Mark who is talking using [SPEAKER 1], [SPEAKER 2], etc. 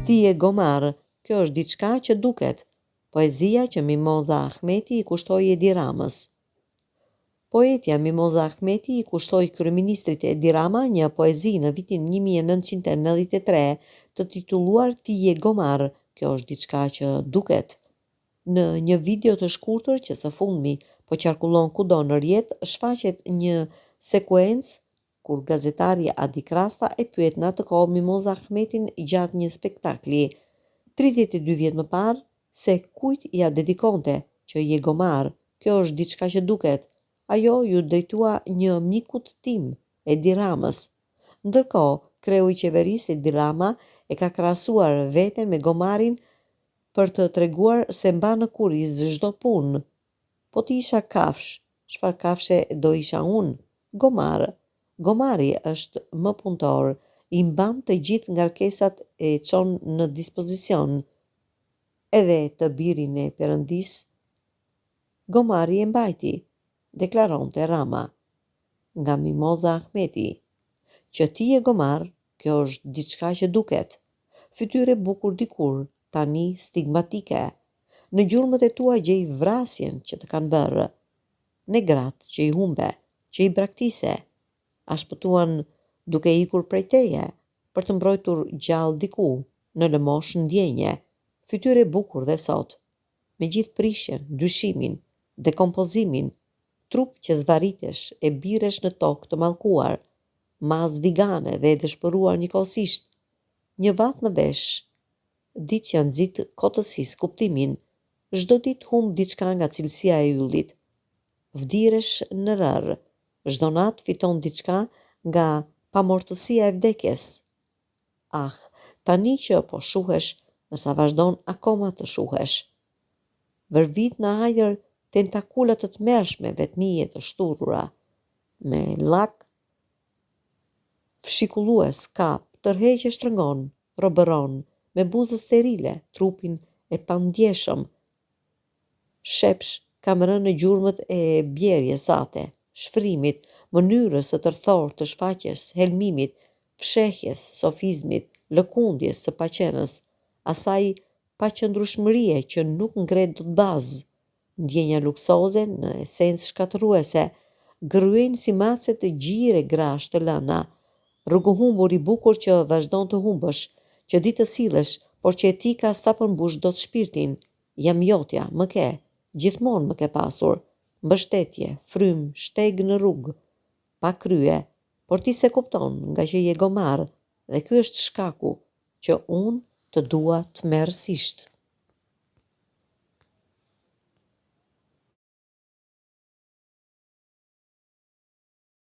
[SPEAKER 1] Ti je gomar, kjo është diçka që duket. Poezia që Mimoza Ahmeti i kushtoi Edi Ramës. Poetja Mimoza Ahmeti i kushtoi kryeministrit Edi Rama një poezi në vitin 1993 të titulluar Ti je gomar, kjo është diçka që duket. Në një video të shkurtër që së fundmi po qarkullon kudo në rrjet, shfaqet një sekuencë kur gazetari Adi Krasta e pyet në atë kohë Mimoza Ahmetin gjatë një spektakli 32 vjet më parë se kujt ja dedikonte që je gomar, kjo është diçka që duket. Ajo ju drejtua një mikut tim, Edi Ramës. Ndërkohë, kreu i qeverisë Edi Rama e ka krahasuar veten me gomarin për të treguar se mban në kuriz çdo punë. Po ti isha kafsh, çfarë kafshe do isha unë? Gomar. Gomari është më punëtor, i mban të gjithë ngarkesat e çon në dispozicion. Edhe të birin e Perëndis, gomari e mbajti, deklaronte Rama. Nga Mimoza Ahmeti. Që ti je gomar, kjo është diçka që duket. Fytyrë e bukur dikur, tani stigmatike. Në gjurmët e tua gjej vrasjen që të kanë bërë. Ne gratë që i humbe, që i braktise. A shpëtuan duke ikur prej teje, për të mbrojtur gjallë diku, në lëmosh ndjenje, fytyrë e bukur dhe sot, me gjithë prishjen, dyshimin, dekompozimin, trup që zvaritesh e biresh në tokë të mallkuar, maz vigane dhe e dëshpëruar njëkohësisht, një vath në vesh, ditë që nxit kotësisë kuptimin, çdo ditë humb diçka nga cilësia e yllit. Vdiresh në rrër, çdo natë fiton diçka nga pamortësia e vdekjes. Ah, tani që po shuhesh, ndërsa vazhdon akoma të shuhesh. Vërvit në ajër tentakulat të tmerrshme vetmije të shturura, me llak fshikullues kap, tërheqe shtrëngon, robëron, me buzë sterile, trupin e pandjeshëm. Shepsh kam rënë në gjurmët e bjerjes sate, shfrimit, mënyrës së tërthorë të shfaqjes, helmimit, fshehjes, sofizmit, lëkundjes së paqenës, asaj paqëndrueshmërie që nuk ngret dot bazë, ndjenja luksoze në esencë shkatërruese, gërryen si mace të gjire grash të lëna, rrugëhumbur i bukur që vazhdon të humbësh, që di të sillesh, por që etika s'ta përmbush dot shpirtin. Jam jotja, më ke, gjithmonë më ke pasur, mbështetje, frym, shteg në rrugë, pa krye, por ti se kupton nga që je gomar, dhe ky është shkaku që unë të dua tmerrsisht.